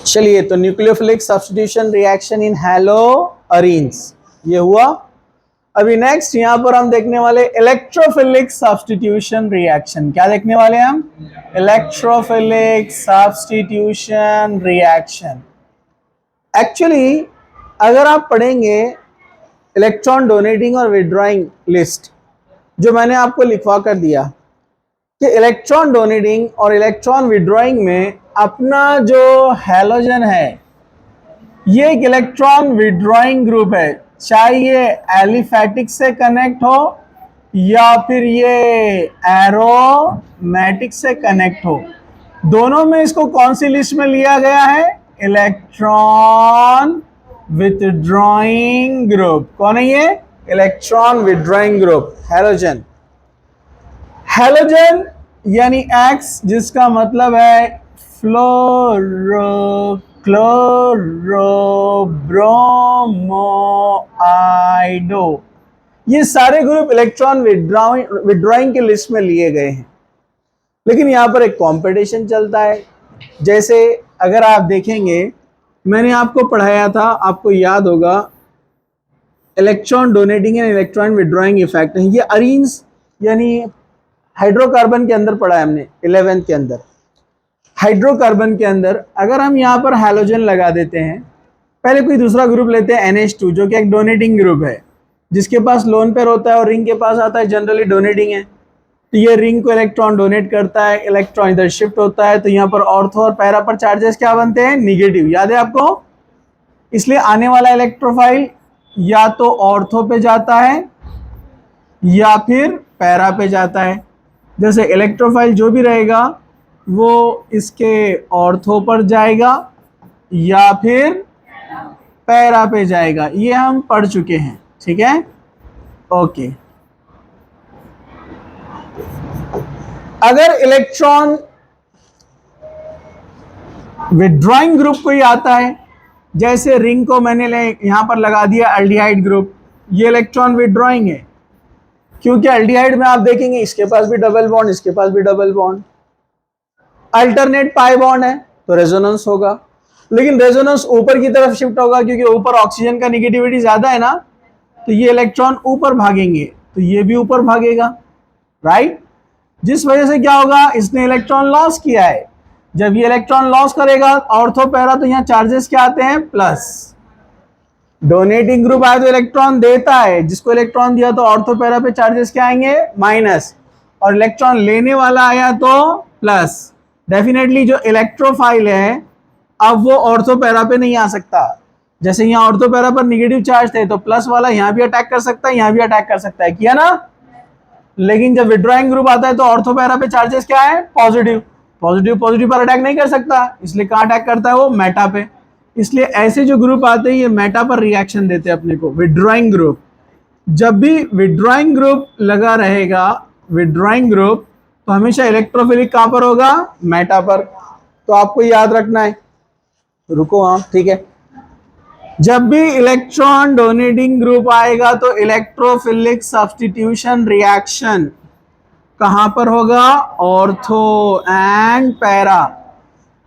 चलिए, तो nucleophilic substitution reaction in hello arenes ये हुआ। अभी नेक्स्ट यहां पर हम देखने वाले इलेक्ट्रोफिलिक सब्स्टिट्यूशन रिएक्शन। क्या देखने वाले हम? Electrophilic substitution reaction. एक्चुअली अगर आप पढ़ेंगे इलेक्ट्रॉन डोनेटिंग और विड्रॉइंग लिस्ट जो मैंने आपको लिखवा कर दिया कि इलेक्ट्रॉन डोनेटिंग और इलेक्ट्रॉन विड्रॉइंग में अपना जो हैलोजन है ये एक इलेक्ट्रॉन विड्रॉइंग ग्रुप है, चाहे ये एलिफैटिक से कनेक्ट हो या फिर ये एरोमेटिक से कनेक्ट हो, दोनों में इसको कौन सी लिस्ट में लिया गया है? Electron withdrawing group. कौन है ये? Electron withdrawing group, halogen. Halogen यानी एक्स, जिसका मतलब है फ्लोरो क्लोरो ब्रोमो आइडो। ये सारे ग्रुप इलेक्ट्रॉन विड्रॉइंग के लिस्ट में लिए गए हैं। लेकिन यहां पर एक कंपटीशन चलता है। जैसे अगर आप देखेंगे, मैंने आपको पढ़ाया था, आपको याद होगा, electron donating and electron withdrawing effect है। ये अरीन्स यानी हाइड्रोकार्बन के अंदर पढ़ा है हमने 11th के अंदर। हाइड्रोकार्बन के अंदर अगर हम यहाँ पर हैलोजन लगा देते हैं, पहले कोई दूसरा ग्रुप लेते हैं NH2 जो कि एक डोनेटिंग ग्रुप है, जिसके पास लोन पेयर होता है और रिंग के पास आता है, जनरली डोनेटिंग है। तो ये रिंग को इलेक्ट्रॉन डोनेट करता है, इलेक्ट्रॉन इधर शिफ्ट होता है, तो यहाँ पर ऑर्थो और पैरा पर चार्जेस क्या बनते हैं? निगेटिव। याद है आपको? इसलिए आने वाला इलेक्ट्रोफाइल या तो ऑर्थो पे जाता है या फिर पैरा पे जाता है। जैसे इलेक्ट्रोफाइल जो भी रहेगा वो इसके ऑर्थो पर जाएगा या फिर पैरा पे जाएगा, ये हम पढ़ चुके हैं। ठीक है, ओके। अगर इलेक्ट्रॉन विड्रॉइंग ग्रुप कोई आता है, जैसे रिंग को मैंने यहां पर लगा दिया एल्डिहाइड ग्रुप, ये इलेक्ट्रॉन विड्रॉइंग है, क्योंकि एल्डिहाइड में आप देखेंगे इसके पास भी डबल बॉन्ड, इसके पास भी double bond, alternate pi bond है, तो रेजोनेंस होगा। लेकिन रेजोनेंस ऊपर की तरफ शिफ्ट होगा, क्योंकि ऊपर ऑक्सीजन का निगेटिविटी ज्यादा है ना, तो ये इलेक्ट्रॉन ऊपर भागेंगे, तो ये भी ऊपर भागेगा, राइट। जिस वजह से क्या होगा, इसने इलेक्ट्रॉन लॉस किया है। जब ये इलेक्ट्रॉन लॉस करेगा ऑर्थो पैरा, तो यहाँ चार्जेस क्या आते हैं? प्लस। डोनेटिंग ग्रुप आया तो इलेक्ट्रॉन देता है, जिसको इलेक्ट्रॉन दिया तो ऑर्थो पैरा पे चार्जेस क्या आएंगे? माइनस। और इलेक्ट्रॉन लेने वाला आया तो प्लस। डेफिनेटली जो इलेक्ट्रोफाइल है अब वो ऑर्थो पैरा पे नहीं आ सकता। जैसे यहाँ ऑर्थो पैरा पर निगेटिव चार्ज थे, तो प्लस वाला यहाँ भी अटैक कर सकता है, यहाँ भी अटैक कर सकता है, किया ना। लेकिन जब विड्रॉइंग ग्रुप आता है तो ऑर्थो पैरा पे चार्जेस क्या है? पॉजिटिव। पॉजिटिव पॉजिटिव पर अटैक नहीं कर सकता, इसलिए कहाँ अटैक करता है? वो मेटा पे। इसलिए ऐसे जो ग्रुप आते हैं ये मेटा पर रिएक्शन देते हैं अपने को, विड्रॉइंग ग्रुप। जब भी विड्रॉइंग ग्रुप लगा रहेगा, विड्रॉइंग ग्रुप, तो हमेशा इलेक्ट्रोफिलिक कहां पर होगा? मेटा पर। तो आपको याद रखना है, रुको, हाँ ठीक है। जब भी इलेक्ट्रॉन डोनेटिंग ग्रुप आएगा तो इलेक्ट्रोफिलिक सब्स्टिट्यूशन रिएक्शन कहां पर होगा? Ortho and para.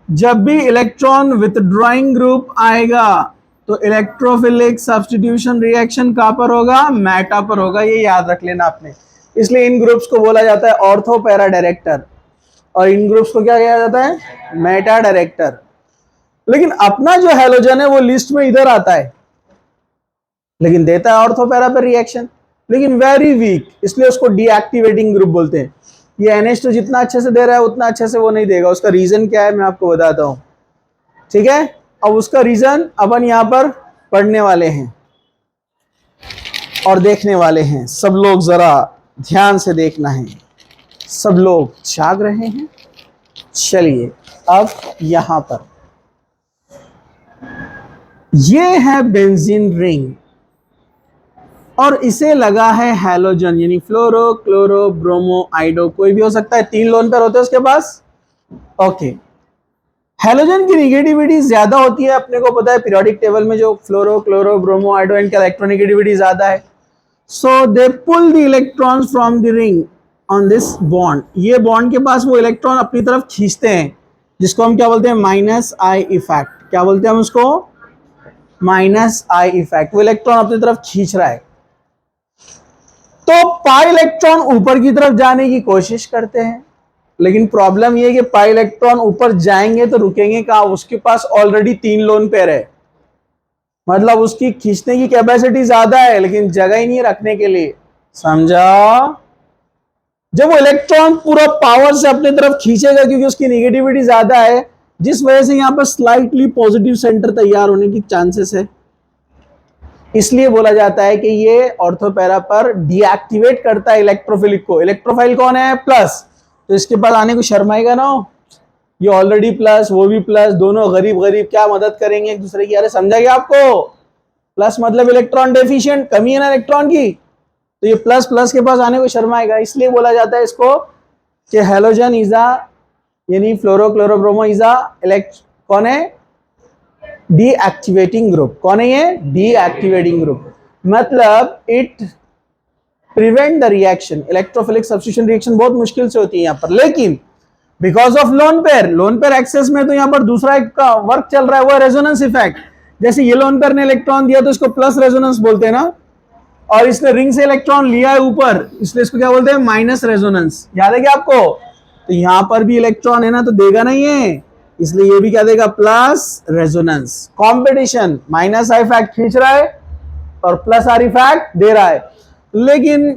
जब भी इलेक्ट्रॉन विथड्रॉइंग ग्रुप आएगा तो इलेक्ट्रोफिलिक सब्स्टिट्यूशन रिएक्शन कहां पर होगा? मेटा पर होगा। ये याद रख लेना आपने। इसलिए इन ग्रुप्स को बोला जाता है ऑर्थो पैरा डायरेक्टर, और इन ग्रुप्स को क्या कहा जाता है? Meta director. लेकिन अपना जो हैलोजन है वो लिस्ट में इधर आता है, लेकिन देता है ऑर्थो पैरा पर रिएक्शन, लेकिन वेरी वीक, इसलिए उसको डीएक्टिवेटिंग ग्रुप बोलते हैं। ये NH2 जितना अच्छे से दे रहा है उतना अच्छे से वो नहीं देगा। उसका रीजन क्या है मैं आपको बताता हूं, ठीक है। अब उसका रीजन अपन यहां पर पढ़ने वाले हैं और देखने वाले हैं। सब लोग जरा ध्यान से देखना है। सब लोग जाग रहे हैं? चलिए, अब यहां पर ये है बेंजीन रिंग और इसे लगा है हैलोजन, यानी फ्लोरो क्लोरो ब्रोमो आइडो, कोई भी हो सकता है, 3 लोन पेयर होते हैं उसके पास। ओके, हैलोजन की निगेटिविटी ज्यादा होती है, अपने को पता है पीरियोडिक टेबल में जो फ्लोरो क्लोरो ब्रोमो आइडो इनका इलेक्ट्रोनेगेटिविटी ज्यादा है। So they pull the electrons from the ring on this bond. ये बॉन्ड के पास वो इलेक्ट्रॉन अपनी तरफ खींचते हैं, जिसको हम क्या बोलते हैं, माइनस आई इफेक्ट। क्या बोलते हैं हम उसको, माइनस आई इफेक्ट। वो इलेक्ट्रॉन अपनी तरफ खींच रहा है, तो पाई इलेक्ट्रॉन ऊपर की तरफ जाने की कोशिश करते हैं, लेकिन प्रॉब्लम ये है कि पाई इलेक्ट्रॉन ऊपर जाएंगे तो रुकेंगे कहां, उसके पास ऑलरेडी 3 लोन पेयर है, मतलब उसकी खींचने की कैपेसिटी ज्यादा है लेकिन जगह ही नहीं रखने के लिए। समझा? जब वो इलेक्ट्रॉन पूरा पावर से अपनी तरफ खींचेगा क्योंकि उसकी नेगेटिविटी ज्यादा है, जिस वजह से यहां पर स्लाइटली पॉजिटिव सेंटर तैयार होने की चांसेस है, इसलिए बोला जाता है कि ये ऑर्थोपैरा पर डीएक्टिवेट करता है इलेक्ट्रोफिलिक को। इलेक्ट्रोफाइल कौन है, प्लस, तो इसके पास आने को शर्माएगा ना, ये ऑलरेडी प्लस वो भी प्लस, दोनों गरीब गरीब क्या मदद करेंगे एक दूसरे की। अरे समझा गया आपको, प्लस मतलब इलेक्ट्रॉन डेफिशिएंट, कमी है ना इलेक्ट्रॉन की, तो ये प्लस प्लस के पास आने को शर्माएगा। इसलिए बोला जाता है इसको कि हेलोजन इज अ, यानी फ्लोरोक्लोरोब्रोमो इज अ कौन है, डीएक्टिवेटिंग ग्रुप। कौन है ये, डीएक्टिवेटिंग ग्रुप, मतलब it prevent the reaction. Electrophilic substitution reaction बहुत मुश्किल से होती है यहाँ पर, लेकिन because of lone pair excess में तो यहाँ पर दूसरा एक वर्क चल रहा है, वो है रेजोनेंस इफेक्ट। जैसे ये लोन पेयर ने इलेक्ट्रॉन दिया तो इसको प्लस रेजोनेंस बोलते हैं ना, और इसने रिंग से इलेक्ट्रॉन लिया है ऊपर, इसलिए इसको क्या बोलते हैं, माइनस रेजोनेंस। याद है क्या आपको? तो यहां पर भी इलेक्ट्रॉन है ना, तो देगा नहीं है, इसलिए ये भी क्या देगा, plus resonance. Competition, minus I effect खींच रहा है और प्लस आर इफेक्ट दे रहा है, लेकिन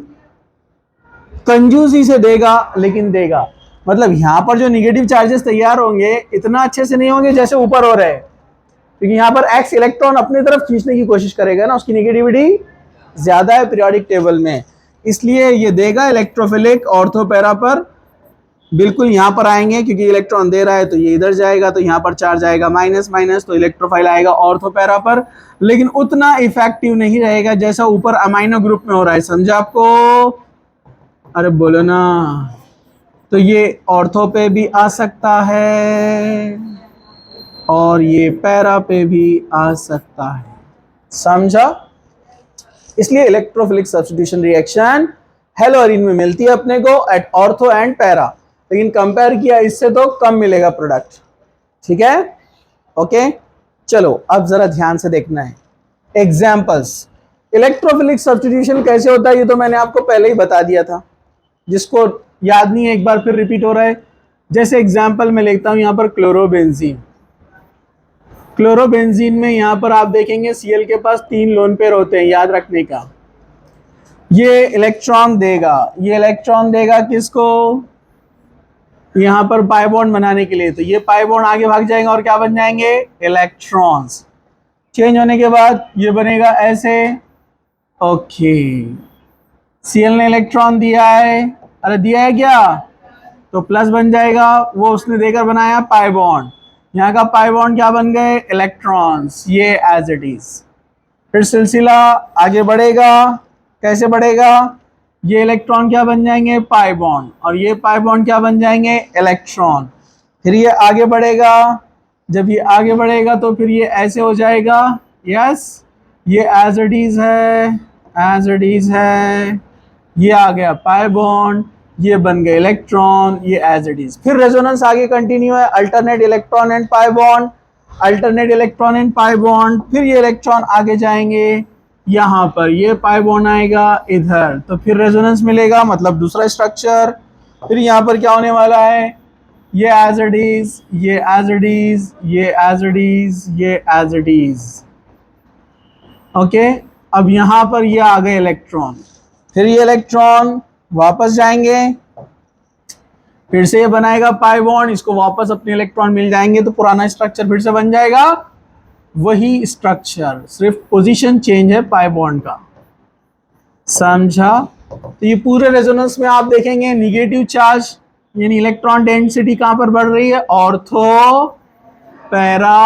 कंजूसी से देगा, लेकिन देगा। मतलब यहां पर जो निगेटिव चार्जेस तैयार होंगे इतना अच्छे से नहीं होंगे जैसे ऊपर हो रहे हैं, क्योंकि यहां पर एक्स इलेक्ट्रॉन अपनी तरफ खींचने की कोशिश करेगा ना, उसकी निगेटिविटी ज्यादा है पीरियोडिक टेबल में, इसलिए ये देगा इलेक्ट्रोफिलिक ऑर्थोपैरा पर। बिल्कुल यहां पर आएंगे क्योंकि इलेक्ट्रॉन दे रहा है, तो ये इधर जाएगा, तो यहां पर चार्ज आएगा माइनस माइनस, तो इलेक्ट्रोफाइल आएगा ऑर्थोपैरा पर, लेकिन उतना इफेक्टिव नहीं रहेगा जैसा ऊपर अमाइनो ग्रुप में हो रहा है। समझा आपको? अरे बोलो ना। तो ये ऑर्थो पे भी आ सकता है और ये पैरा पे भी आ सकता है। समझा? इसलिए इलेक्ट्रोफिलिक सब्स्टिट्यूशन रिएक्शन हेलोरीन में मिलती है अपने को एट ऑर्थो एंड पैरा, लेकिन कंपेयर किया इससे तो कम मिलेगा प्रोडक्ट। ठीक है, ओके। चलो अब जरा ध्यान से देखना है एग्जांपल्स। इलेक्ट्रोफिलिक सब्स्टिट्यूशन कैसे होता है ये तो मैंने आपको पहले ही बता दिया था, जिसको याद नहीं है एक बार फिर रिपीट हो रहा है। जैसे एग्जांपल में लिखता हूं यहां पर क्लोरोबेंजीन। क्लोरोबेंजीन में यहां पर आप देखेंगे Cl के पास 3 लोन पेयर होते हैं, याद रखने का। ये इलेक्ट्रॉन देगा, ये इलेक्ट्रॉन देगा किसको, यहां पर पाई बॉन्ड बनाने के लिए, तो ये पाई बॉन्ड आगे भाग जाएगा और क्या बन जाएंगे, इलेक्ट्रॉन्स। चेंज होने के बाद ये बनेगा ऐसे, ओके। Cl ने इलेक्ट्रॉन दिया है, अरे दिया है क्या, तो प्लस बन जाएगा, वो उसने देकर बनाया पाई बॉन्ड, यहाँ का पाई बॉन्ड क्या बन गए, इलेक्ट्रॉन्स, ये एज इट इज। फिर सिलसिला आगे बढ़ेगा, कैसे बढ़ेगा, ये इलेक्ट्रॉन क्या बन जाएंगे, पाई बॉन्ड, और ये पाई बॉन्ड क्या बन जाएंगे, इलेक्ट्रॉन। फिर ये आगे बढ़ेगा, जब ये आगे बढ़ेगा तो फिर ये ऐसे हो जाएगा, यस, ये एज इट इज है, एज इट इज है, ये आ गया पाई बॉन्ड, ये बन गए इलेक्ट्रॉन, ये एज इट इज। फिर रेजोनेंस आगे कंटिन्यू है, alternate electron and pi bond, alternate electron and pi bond, फिर ये इलेक्ट्रॉन आगे जाएंगे, यहाँ पर ये पाई बॉन्ड आएगा इधर, तो फिर रेजोनेंस मिलेगा, मतलब दूसरा स्ट्रक्चर। फिर यहाँ पर क्या होने वाला है, ये एज इट इज, ये एज इट इज, ये एज इट इज, ये एज इट इज, ओके। अब यहाँ पर ये आ गए इलेक्ट्रॉन, फिर ये इलेक्ट्रॉन वापस जाएंगे, फिर से ये बनाएगा पाई बॉन्ड, इसको वापस अपने इलेक्ट्रॉन मिल जाएंगे, तो पुराना स्ट्रक्चर फिर से बन जाएगा, वही स्ट्रक्चर, सिर्फ पोजीशन चेंज है पाई बॉन्ड का। समझा? तो ये पूरे रेजोनेंस में आप देखेंगे निगेटिव चार्ज, यानी इलेक्ट्रॉन डेंसिटी कहां पर बढ़ रही है, ortho para,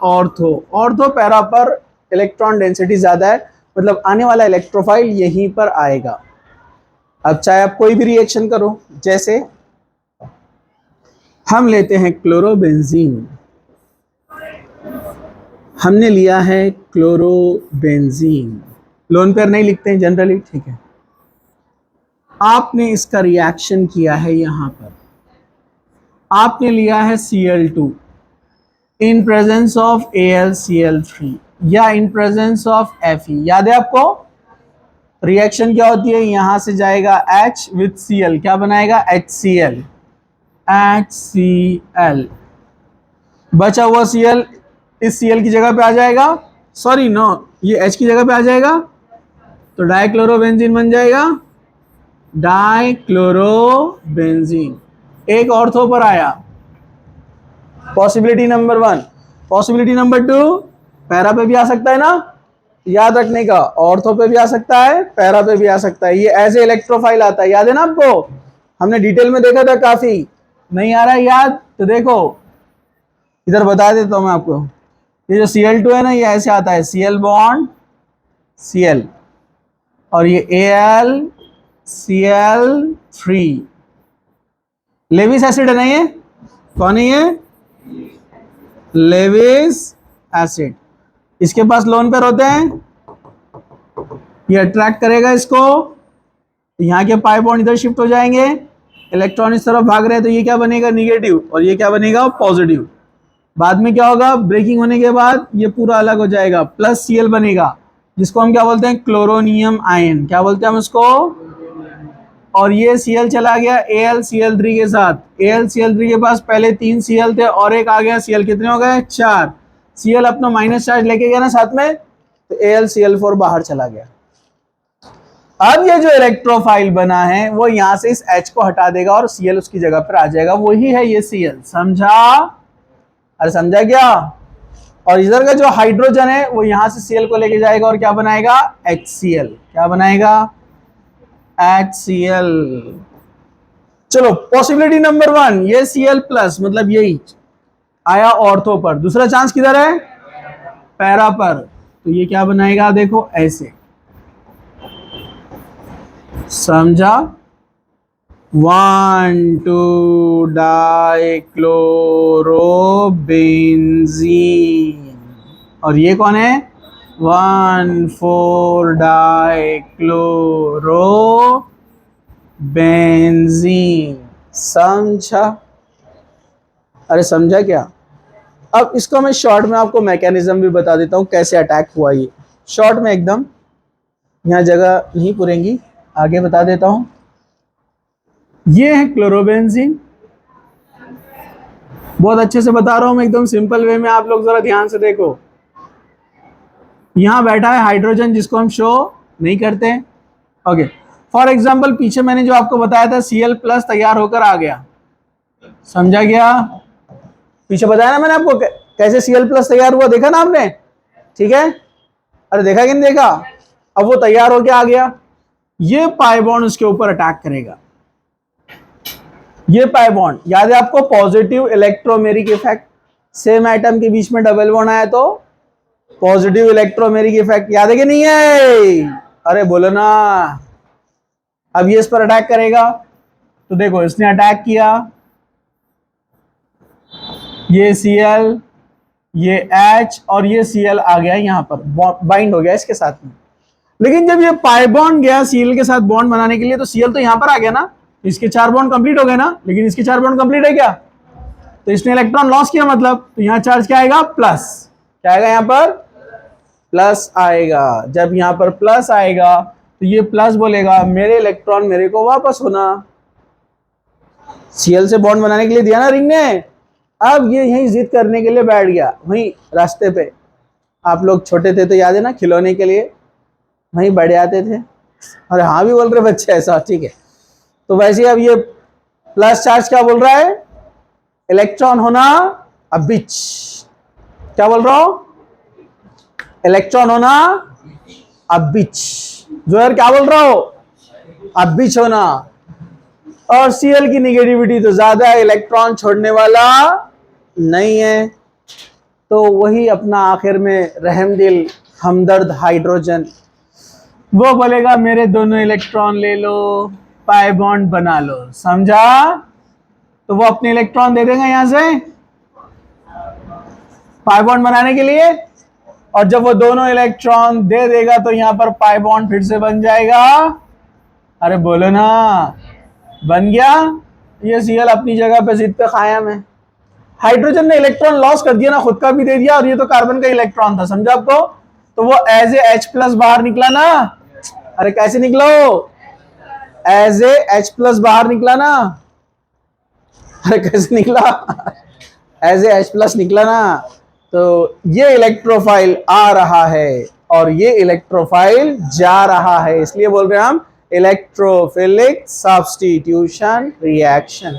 ortho ortho para पर इलेक्ट्रॉन डेंसिटी ज्यादा है, मतलब आने वाला इलेक्ट्रोफाइल यहीं पर आएगा। अब चाहे आप कोई भी रिएक्शन करो, जैसे हम लेते हैं क्लोरोबेंजीन, हमने लिया है क्लोरोबेंजीन, लोन पेयर नहीं लिखते हैं जनरली, ठीक है। आपने इसका रिएक्शन किया है यहां पर, आपने लिया है Cl2 in presence of AlCl3 या इन प्रेजेंस ऑफ Fe। याद है आपको रिएक्शन क्या होती है, यहां से जाएगा H विथ Cl, क्या बनाएगा HCl। HCl बचा हुआ Cl इस Cl की जगह पे आ जाएगा, सॉरी नो, ये H की जगह पे आ जाएगा तो डाइक्लोरोबेंजीन बन जाएगा, डाइक्लोरोबेंजीन। एक ऑर्थो पर आया, possibility number 1। Possibility number 2, para पे भी आ सकता है ना, याद रखने का, ऑर्थो पे भी आ सकता है, पैरा पे भी आ सकता है। ये एज ए इलेक्ट्रोफाइल आता है, याद है ना आपको, हमने डिटेल में देखा था काफी। नहीं आ रहा है याद तो देखो इधर बता देता हूं मैं आपको। ये जो Cl2 है ना, ये ऐसे आता है Cl बॉन्ड Cl और ये AlCl3, लेविस एसिड है ना, ये कौन है, ये लेविस एसिड। इसके पास लोन पेयर होते हैं, ये अट्रैक्ट करेगा इसको, यहाँ के पाई बॉन्ड इधर शिफ्ट हो जाएंगे, इलेक्ट्रॉन इस तरफ भाग रहे हैं तो ये क्या बनेगा निगेटिव और ये क्या बनेगा पॉजिटिव। बाद में क्या होगा, ब्रेकिंग होने के बाद ये पूरा अलग हो जाएगा, प्लस Cl बनेगा जिसको हम क्या बोलते हैं क्लोरोनियम आयन, क्या बोलते हैं हम उसको। और ये Cl चला गया AlCl3 के साथ, AlCl3 के पास पहले 3 Cl थे और एक आ गया Cl, कितने हो गए 4। Cl अपना माइनस चार्ज लेके गया ना साथ में, तो AlCl4 बाहर चला गया। अब ये जो इलेक्ट्रोफाइल बना है वो यहां से इस H को हटा देगा और Cl उसकी जगह पर आ जाएगा, वही है ये Cl, समझा, अरे समझा क्या। और इधर का जो हाइड्रोजन है वो यहां से Cl को लेके जाएगा और क्या बनाएगा HCl, क्या बनाएगा HCl। चलो पॉसिबिलिटी नंबर 1, ये Cl प्लस मतलब यही आया ऑर्थो पर। दूसरा चांस किधर है, पैरा पर, तो ये क्या बनाएगा देखो ऐसे, समझा, 1,2 डाइक्लोरोबेंजीन। और ये कौन है 1,4 डाइक्लोरोबेंजीन, समझा, अरे समझा क्या। अब इसको मैं शॉर्ट में आपको मैकेनिज्म भी बता देता हूं कैसे अटैक हुआ, ये शॉर्ट में एकदम, यहाँ जगह नहीं पूरेंगी, आगे बता देता हूं। ये है क्लोरोबेंजीन, बहुत अच्छे से बता रहा हूं मैं एकदम सिंपल वे में, आप लोग जरा ध्यान से देखो। यहां बैठा है हाइड्रोजन जिसको हम शो नहीं करते, ओके। फॉर एग्जांपल पीछे मैंने जो आपको बताया था Cl प्लस तैयार होकर आ गया, समझा गया, पीछे बताया ना मैंने आपको कैसे Cl प्लस तैयार हुआ, देखा ना आपने, ठीक है, अरे देखा कि नहीं देखा। अब वो तैयार होकर आ गया, ये पाई बॉन्ड उसके ऊपर अटैक करेगा, ये पाई बॉन्ड, याद है आपको positive electromeric effect, same atom के बीच में डबल बॉन्ड आया तो पॉजिटिव इलेक्ट्रोमेरिक इफेक्ट, याद है कि नहीं है, अरे बोलो ना। अब ये इस पर अटैक करेगा, तो देखो इसने अटैक किया, ये Cl, ये H और ये Cl आ गया यहां पर, बाइंड हो गया इसके साथ में। लेकिन जब ये पाई बॉन्ड गया Cl के साथ बॉन्ड बनाने के लिए, तो Cl तो यहां पर आ गया ना, इसके 4 बॉन्ड कंप्लीट हो गए ना, लेकिन इसके 4 बॉन्ड कंप्लीट है क्या, तो इसने इलेक्ट्रॉन लॉस किया, मतलब तो यहां चार्ज क्या आएगा प्लस, क्या आएगा यहां पर प्लस आएगा। जब यहां पर प्लस आएगा तो ये प्लस बोलेगा मेरे इलेक्ट्रॉन मेरे को वापस होना, Cl से बॉन्ड बनाने के लिए दिया ना रिंग ने, अब ये यहीं जिद करने के लिए बैठ गया वहीं रास्ते पे। आप लोग छोटे थे तो याद है ना, खिलौने के लिए वहीं बैठ जाते थे, अरे हाँ भी बोल रहे बच्चे ऐसा, ठीक है। तो वैसे अब ये प्लस चार्ज क्या बोल रहा है, इलेक्ट्रॉन होना अब बीच, क्या बोल रहा हूं, इलेक्ट्रॉन होना अब बीच, जो यार क्या बोल रहा हो अब बीच होना। और Cl की निगेटिविटी तो ज्यादा है, इलेक्ट्रॉन छोड़ने वाला नहीं है, तो वही अपना आखिर में रहमदिल हमदर्द हाइड्रोजन, वो बोलेगा मेरे दोनों इलेक्ट्रॉन ले लो, पाई बॉन्ड बना लो, समझा। तो वो अपने इलेक्ट्रॉन दे देगा यहां से पाई बॉन्ड बनाने के लिए, और जब वो दोनों इलेक्ट्रॉन दे देगा तो यहां पर पाई बॉन्ड फिर से बन जाएगा, अरे बोलो ना, बन गया। ये Cl अपनी जगह पे जिद पे कायम है। हाइड्रोजन ने इलेक्ट्रॉन लॉस कर दिया ना, खुद का भी दे दिया, और ये तो कार्बन का इलेक्ट्रॉन था, समझा आपको? तो वो एज ए H+ बाहर निकला ना। अरे कैसे निकला वो? एज ए H+ बाहर निकला ना। अरे कैसे निकला? एज ए H+ निकला ना। तो ये इलेक्ट्रोफाइल आ रहा है और ये इलेक्ट्रोफाइल जा रहा है, इसलिए बोल रहे हैं हम इलेक्ट्रोफिलिक सब्स्टिट्यूशन रिएक्शन।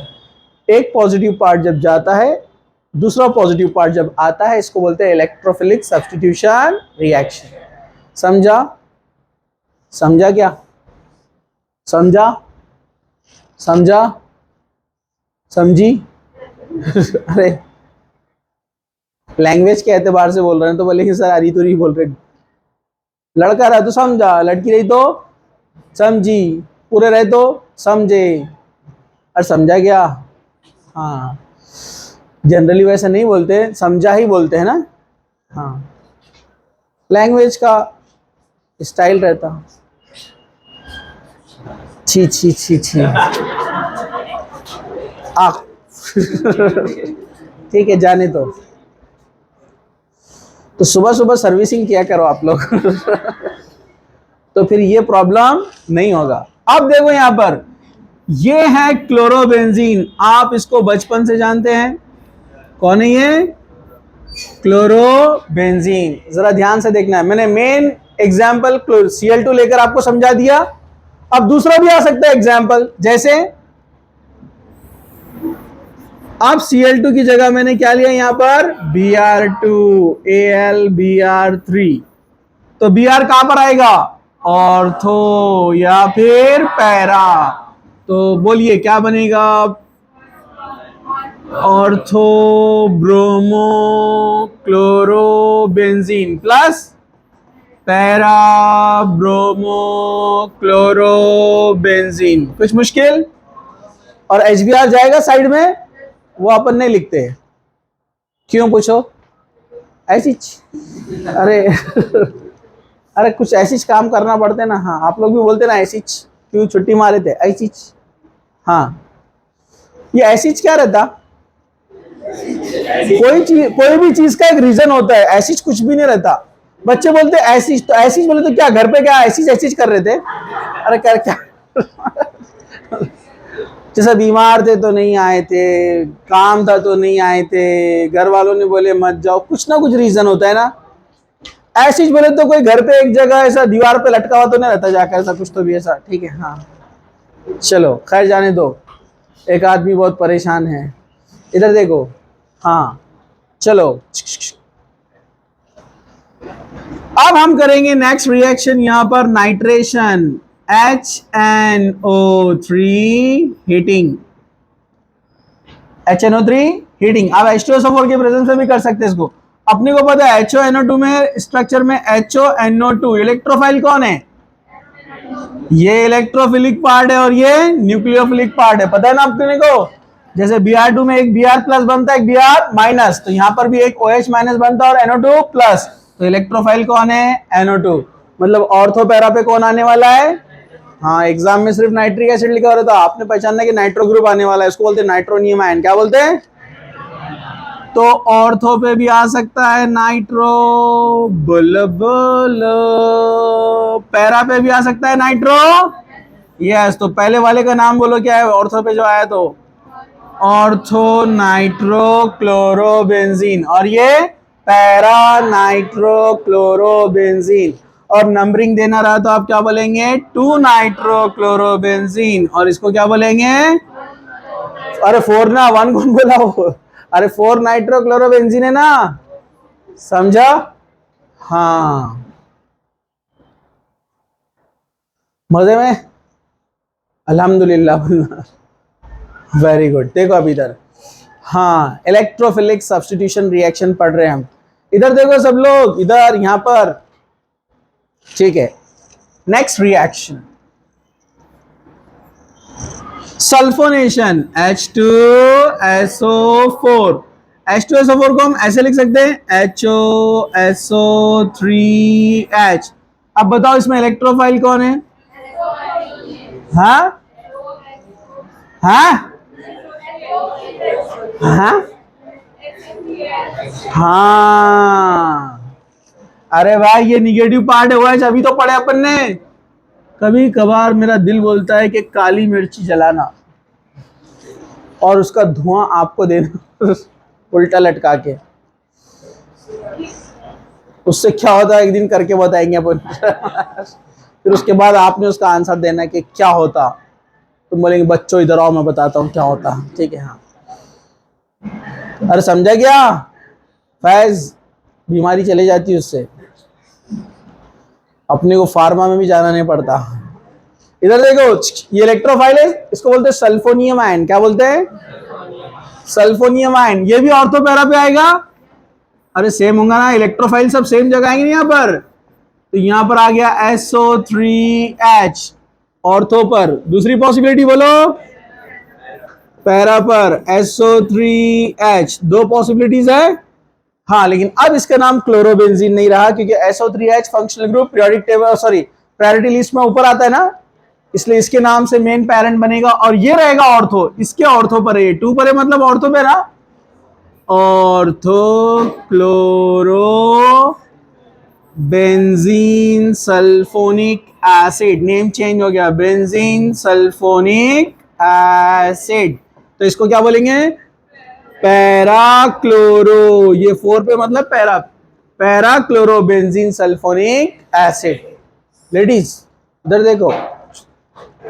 एक पॉजिटिव पार्ट जब जाता है, दूसरा पॉजिटिव पार्ट जब आता है, इसको बोलते हैं इलेक्ट्रोफिलिक सब्स्टिट्यूशन रिएक्शन। समझा? समझा क्या? समझा? समझा? समझी? अरे लैंग्वेज के एतबार से बोल रहे हैं तो बोले कि सर अरी तो नहीं बोल रहे। लड़का रहा तो समझा, लड़की रही तो समझी, पूरे रहे तो समझे। और समझा क्या? हाँ, जनरली वैसे नहीं बोलते, समझा ही बोलते हैं ना। हाँ, लैंग्वेज का स्टाइल रहता। छी छी छी छी आ ठीक है, जाने तो सुबह सुबह सर्विसिंग किया करो आप लोग तो फिर ये प्रॉब्लम नहीं होगा। अब देखो यहां पर, ये है क्लोरोबेंजीन, आप इसको बचपन से जानते हैं। कौन है ये? क्लोरोबेंजीन। जरा ध्यान से देखना है, मैंने मेन एग्जाम्पल Cl2 लेकर आपको समझा दिया। अब दूसरा भी आ सकता है एग्जाम्पल, जैसे अब Cl2 की जगह मैंने क्या लिया यहां पर? Br2 AlBr3। तो Br कहां पर आएगा? ऑर्थो या फिर पैरा। तो बोलिए क्या बनेगा? Ortho bromo chlorobenzene plus para bromo chlorobenzene. कुछ मुश्किल? और HBr जाएगा साइड में, वो अपन नहीं लिखते। क्यों पूछो? ऐसी अरे अरे कुछ ऐसी काम करना पड़ते ना। हाँ, आप लोग भी बोलते ना ऐसी, क्यों छुट्टी मारे थे ऐसी। हाँ, ये ऐसी क्या रहता? कोई भी चीज का एक रीजन होता है, ऐसी कुछ भी नहीं रहता। बच्चे बोलते ऐसी, तो ऐसी बोले तो क्या घर पे क्या ऐसी कर रहे थे? अरे क्या जैसे बीमार थे तो नहीं आए थे, काम था तो नहीं आए थे, घर वालों ने बोले मत जाओ, कुछ ना कुछ रीजन होता है ना। ऐसी बोले तो कोई घर पे एक जगह ऐसा दीवार पे लटका हुआ तो नहीं रहता जाकर, ऐसा कुछ तो भी ऐसा। ठीक है, हाँ चलो खैर जाने दो, एक आदमी बहुत परेशान है। इधर देखो, हाँ चलो अब हम करेंगे नेक्स्ट रिएक्शन, यहां पर nitration HNO3 heating. HNO3 heating. अब H2SO4 के प्रेजेंस में भी कर सकते हैं इसको। अपने को पता है HONO2 में स्ट्रक्चर में HONO2 इलेक्ट्रोफाइल कौन है? ये इलेक्ट्रोफिलिक पार्ट है और ये न्यूक्लियोफिलिक पार्ट है, पता है ना अपने को। जैसे Br2 में एक Br+ बनता है, एक Br-, तो यहां पर भी एक OH- बनता है और NO2+। तो इलेक्ट्रोफाइल कौन है? NO2। मतलब ऑर्थो पैरा पे कौन आने वाला है? हाँ, एग्जाम में सिर्फ नाइट्रिक एसिड लिखा रहता है, आपने पहचानना कि नाइट्रो ग्रुप आने वाला है, इसको बोलते हैं नाइट्रोनियम आयन। क्या बोलते हैं? तो ऑर्थो पे भी आ सकता है नाइट्रो, बुलबुल। पैरा पे भी आ सकता है नाइट्रो। यस, तो पहले वाले का नाम बोलो क्या है ऑर्थो पे जो आया? तो ऑर्थो नाइट्रो क्लोरोबेंजीन, और ये पैरा नाइट्रो क्लोरोबेंजीन। और नंबरिंग देना रहा तो आप क्या बोलेंगे? 2 नाइट्रो क्लोरोबेंजीन। और इसको क्या बोलेंगे? अरे 4 ना, 1 कौन बोला वो? अरे 4 नाइट्रो क्लोरोबेंजीन है ना, समझा? हाँ, मजे में? अल्हम्दुलिल्लाह। Very good. देखो अब इधर, हाँ इलेक्ट्रोफिलिक सब्स्टिट्यूशन रिएक्शन पढ़ रहे हैं हम। इधर देखो सब लोग, इधर यहां पर, ठीक है। Next reaction sulphonation H2SO4। H2SO4 को हम ऐसे लिख सकते हैं HOSO3H। अब बताओ इसमें इलेक्ट्रोफाइल कौन है? हाँ हाँ, हाँ हाँ, अरे भाई ये निगेटिव पार्ट है, वो है अभी तो पढ़े अपन ने। कभी कभार मेरा दिल बोलता है कि काली मिर्ची जलाना और उसका धुआं आपको देना उल्टा लटका के, उससे क्या होता है एक दिन करके बताएंगे अपन फिर उसके बाद आपने उसका आंसर देना है कि क्या होता। तुम बोलेंगे बच्चों इधर आओ मैं बताता हूँ क्या होता, ठीक है। हाँ, अरे समझा क्या फैज, बीमारी चली जाती है उससे, अपने को फार्मा में भी जाना नहीं पड़ता। इधर देखो, ये इलेक्ट्रोफाइल है, इसको बोलते हैं सल्फोनियम आयन। क्या बोलते हैं? सल्फोनियम आयन। ये भी ऑर्थो पैरा पे आएगा। अरे सेम होगा ना, इलेक्ट्रोफाइल सब सेम जगह आएंगे यहाँ पर। तो यहां पर आ गया SO3H ऑर्थो पर। दूसरी पॉसिबिलिटी बोलो, पैरा पर SO3H। दो पॉसिबिलिटीज है। हाँ, लेकिन अब इसका नाम क्लोरोबेंजीन नहीं रहा, क्योंकि SO3H functional group periodic table, sorry priority list में ऊपर आता है ना, इसलिए इसके नाम से मेन पैरेंट बनेगा और ये रहेगा ऑर्थो। इसके ऑर्थो पर है, 2 पर है, मतलब ऑर्थो पे ना, ortho chloro benzene sulphonic acid. Name change हो गया, बेंजीन सल्फोनिक एसिड। तो इसको क्या बोलेंगे? Para chloro. ये 4 पे मतलब para, para chloro benzene sulphonic acid. Ladies इधर देखो,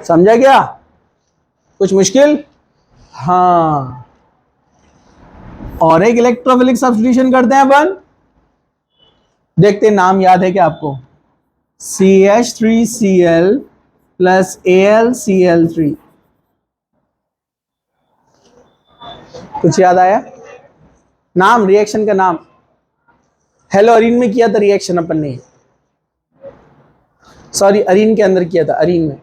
समझा क्या? कुछ मुश्किल? हाँ, और एक इलेक्ट्रोफिलिक सब्स्टिट्यूशन करते हैं अपन। देखते हैं, नाम याद है क्या आपको? CH3Cl plus AlCl3। कुछ याद आया? नाम, रिएक्शन का नाम। हेलो अरीन में किया था रिएक्शन अपन ने, सॉरी अरीन के अंदर किया था, अरीन में।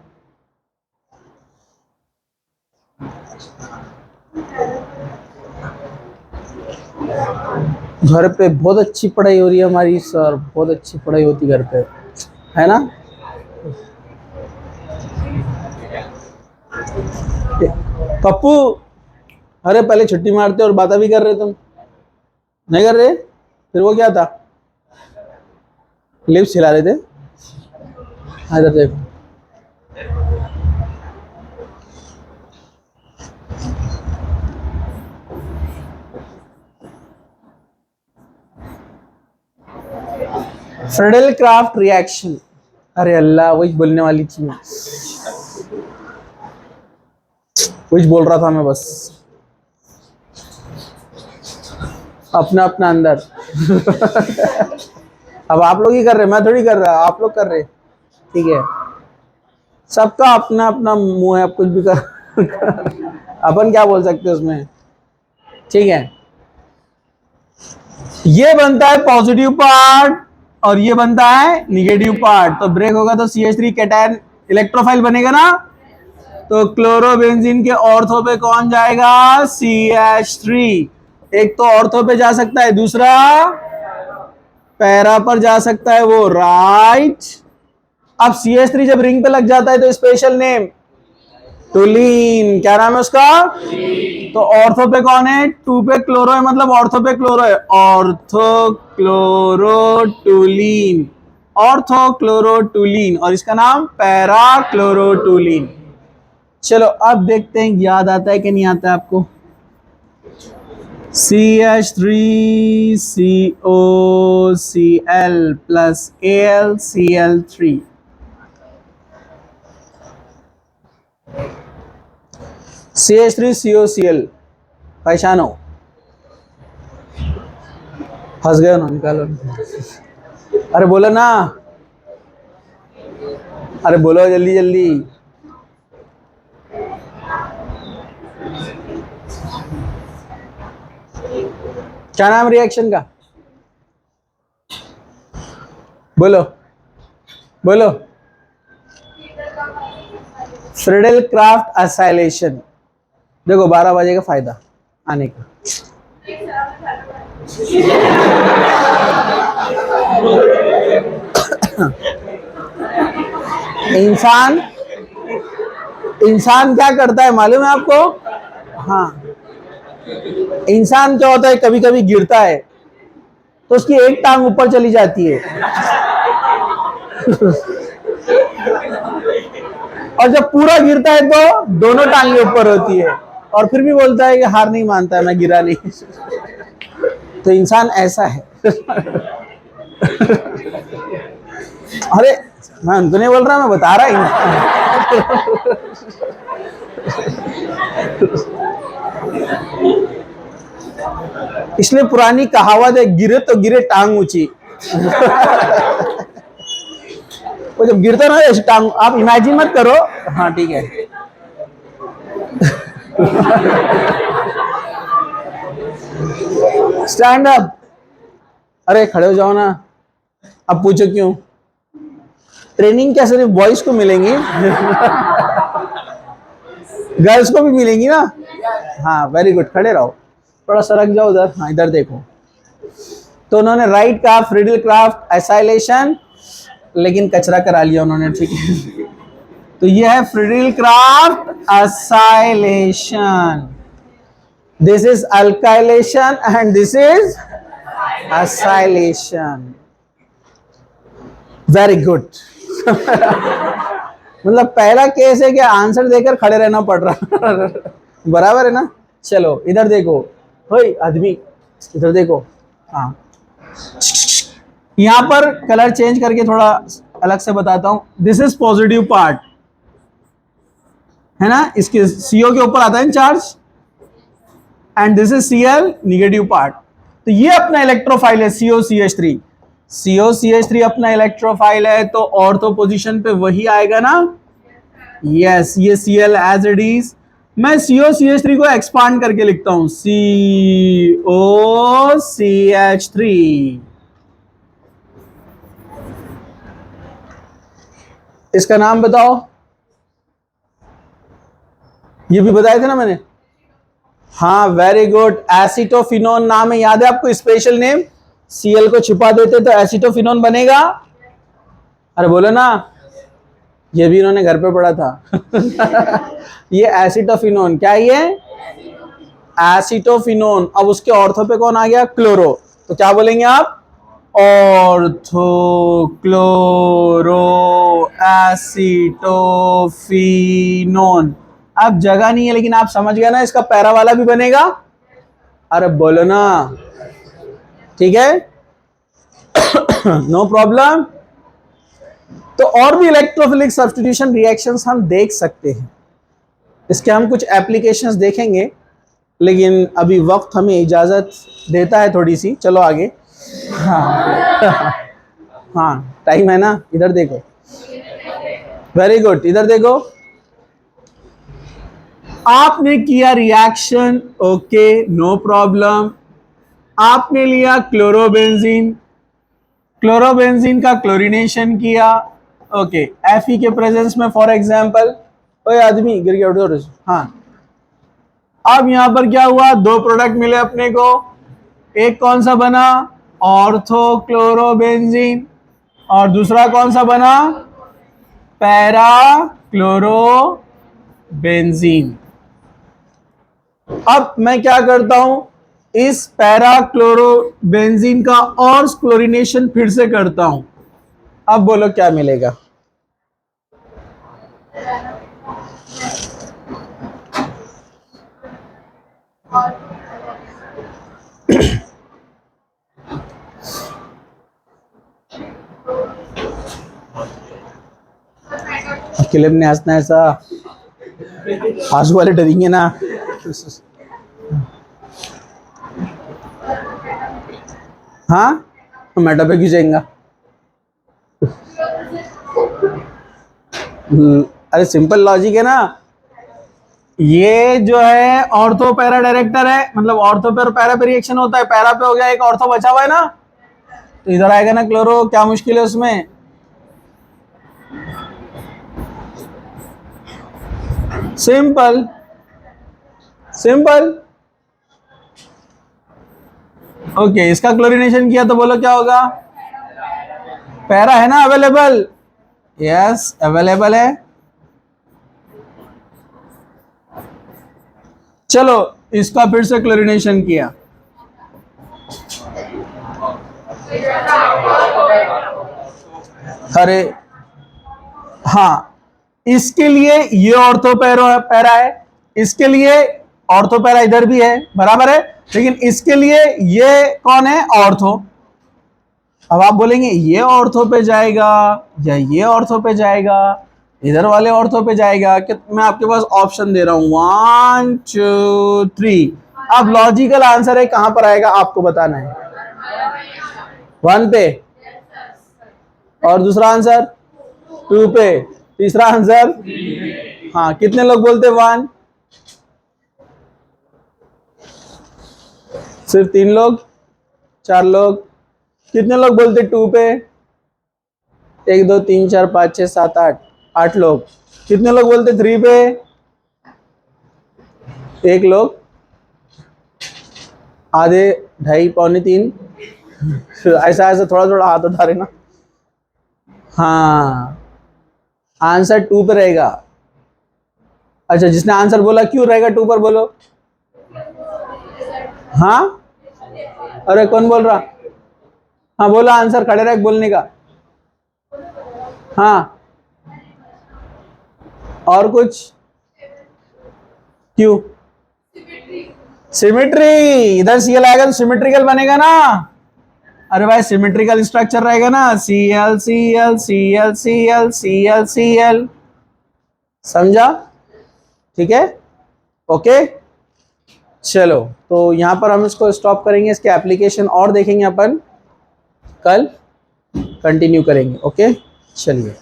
घर पे बहुत अच्छी पढ़ाई हो रही है हमारी सर, बहुत अच्छी पढ़ाई होती घर पे, है ना? पप्पू, अरे पहले छुट्टी मारते और बातें भी कर रहे, तुम नहीं कर रहे? फिर वो क्या था? लिप्स हिला रहे थे। इधर देखो, फ्रेडल क्राफ्ट रिएक्शन। अरे अल्लाह, वही बोलने वाली थी, वही बोल रहा था मैं, बस अपना अपना अंदर अब आप लोग ही कर रहे, मैं थोड़ी कर रहा, आप लोग कर रहे, ठीक है। सबका अपना अपना मुंह है, आप कुछ भी कर अपन क्या बोल सकते हैं उसमें, ठीक है। ये बनता है पॉजिटिव पार्ट और ये बनता है निगेटिव पार्ट। तो ब्रेक होगा तो CH3 कैटायन इलेक्ट्रोफाइल बनेगा ना। तो क्लोरोबेंजीन के ऑर्थो पे कौन जाएगा? CH3। एक तो ऑर्थो पे जा सकता है, दूसरा पैरा पर जा सकता है, वो राइट। अब CH3 जब रिंग पे लग जाता है तो स्पेशल नेम टुलीन। क्या नाम है उसका? तो ऑर्थो पे कौन है? 2 पे क्लोरो है, मतलब ऑर्थो पे क्लोरो है, ऑर्थो क्लोरोटुलीन, ऑर्थो क्लोरोटुलीन। और इसका नाम पैरा क्लोरोटुलीन। चलो अब देखते हैं याद आता है कि नहीं आता है आपको। CH3COCl plus AlCl3। CH3COCl पहचानो? फंस गए ना, निकालो। अरे बोलो ना, अरे बोलो जल्दी जल्दी। क्या नाम रिएक्शन का? बोलो बोलो। Friedel Crafts acylation. देखो 12 बजे का फायदा आने का। इंसान क्या करता है मालूम है आपको? हाँ, इंसान क्या होता है, कभी कभी गिरता है तो उसकी एक टांग ऊपर चली जाती है और जब पूरा गिरता है तो दोनों टांगे ऊपर होती है, और फिर भी बोलता है कि हार नहीं मानता है, मैं गिरा नहीं। तो इंसान ऐसा है। अरे मैं उनको नहीं बोल रहा, मैं बता रहा हूं। इसलिए पुरानी कहावत है, गिरे तो गिरे टांग ऊंची। वो जब गिरता ना ऐसी टांग, आप इमेजिन मत करो। हाँ ठीक है। Stand up. अरे खड़े हो जाओ ना। अब पूछो क्यों? ट्रेनिंग क्या सिर्फ बॉयज को मिलेंगी? गर्ल्स को भी मिलेंगी ना? हाँ वेरी गुड, खड़े रहो, थोड़ा सरक जाओ उधर। हाँ इधर देखो। तो उन्होंने राइट कहा फ्रीडल क्राफ्ट एसाइलेशन, लेकिन कचरा करा लिया उन्होंने, ठीक है। तो ये है Friedel Crafts acylation, this is alkylation and this is acylation. Very good. मतलब पहला केस है कि आंसर देकर खड़े रहना पड़ रहा। बराबर है ना? चलो इधर देखो, ओए आदमी इधर देखो। हाँ यहां पर कलर चेंज करके थोड़ा अलग से बताता हूं। दिस इज पॉजिटिव पार्ट है ना, इसके CO के ऊपर आता है charge, and this is Cl negative part. तो ये अपना इलेक्ट्रोफाइल है COCH3। COCH3 अपना इलेक्ट्रोफाइल है, तो ऑर्थो पोजीशन पे वही आएगा ना? यस, ये Cl एज इट इज। मैं COCH3 को एक्सपांड करके लिखता हूं COCH3। इसका नाम बताओ। ये भी बताए थे ना मैंने। हाँ वेरी गुड, एसिटोफिनोन नाम है, याद है आपको? Special name. Cl को छिपा देते तो एसिटोफिनोन बनेगा। अरे बोलो ना, ये भी इन्होंने घर पे पढ़ा था। ये एसिटोफिनोन, क्या ये? एसिटोफिनोन। अब उसके ऑर्थो पे कौन आ गया? क्लोरो। तो क्या बोलेंगे आप? Ortho chloro acetophenone. अब जगह नहीं है, लेकिन आप समझ गए ना, इसका पैरा वाला भी बनेगा। अरे बोलो ना, ठीक है। No problem. तो और भी इलेक्ट्रोफिलिक सब्स्टिट्यूशन रिएक्शंस हम देख सकते हैं, इसके हम कुछ एप्लीकेशंस देखेंगे, लेकिन अभी वक्त हमें इजाजत देता है थोड़ी सी। चलो आगे। हाँ हाँ टाइम है ना? इधर देखो, वेरी गुड, इधर देखो। आपने किया रिएक्शन, ओके नो प्रॉब्लम। आपने लिया क्लोरोबेंजीन, क्लोरोबेंजीन का क्लोरीनेशन किया, ओके Fe के प्रेजेंस में फॉर एग्जांपल। ओए आदमी गिर गया, उधर। हाँ अब यहां पर क्या हुआ? दो प्रोडक्ट मिले अपने को। एक कौन सा बना? Ortho chlorobenzene. और दूसरा कौन सा बना? Para chlorobenzene. अब मैं क्या करता हूं, इस पैरा क्लोरोबेंजीन का और क्लोरीनेशन फिर से करता हूं। अब बोलो क्या मिलेगा? अकेले में हंसना है, ऐसा आंसू वाले डरेंगे ना। हाँ मैटर पे क्यों जाएगा? अरे सिंपल लॉजिक है ना। ये जो है ऑर्थो पैरा डायरेक्टर है, मतलब ऑर्थो पे और पैरा पे रिएक्शन होता है। पैरा पे हो गया, एक ऑर्थो बचा हुआ है ना, तो इधर आएगा ना क्लोरो। क्या मुश्किल है उसमें? Simple simple. ओके इसका क्लोरीनेशन किया तो बोलो क्या होगा? पैरा है ना अवेलेबल? यस अवेलेबल है। चलो इसका फिर से क्लोरीनेशन किया, अरे हाँ, इसके लिए ये ऑर्थो पैरा है, इसके लिए ऑर्थो पैरा इधर भी है, बराबर है, लेकिन इसके लिए ये कौन है, ऑर्थो। अब आप बोलेंगे ये ऑर्थो पे जाएगा या ये ऑर्थो पे जाएगा, इधर वाले ऑर्थो पे जाएगा, कि मैं आपके पास ऑप्शन दे रहा हूं 1 2 3। अब लॉजिकल आंसर है कहां पर आएगा आपको बताना है, 1 पे, और दूसरा आंसर 2 पे, तीसरा आंसर, हाँ कितने लोग बोलते 1, सिर्फ 3 लोग, 4 लोग, कितने लोग बोलते 2 पे, 1 2 3 4 5 6 7 8 लोग, कितने लोग बोलते 3 पे, 1 लोग, आधे, ढाई, पौने 3, ऐसा ऐसा थोड़ा थोड़ा हाथ उठा रहे ना, हाँ आंसर 2 पे रहेगा। अच्छा, जिसने आंसर बोला क्यों रहेगा 2 पर, बोलो। हाँ, अरे कौन बोल रहा, हाँ बोला आंसर, खड़े रह बोलने का, हाँ और कुछ, क्यों, सिमेट्री, इधर सीएल आएगा तो सिमेट्रिकल बनेगा ना, अरे भाई सिमेट्रिकल स्ट्रक्चर रहेगा ना, CL CL CL CL CL CL, समझा, ठीक है, ओके। चलो तो यहां पर हम इसको स्टॉप करेंगे, इसके एप्लीकेशन और देखेंगे अपन, कल कंटिन्यू करेंगे, ओके चलिए।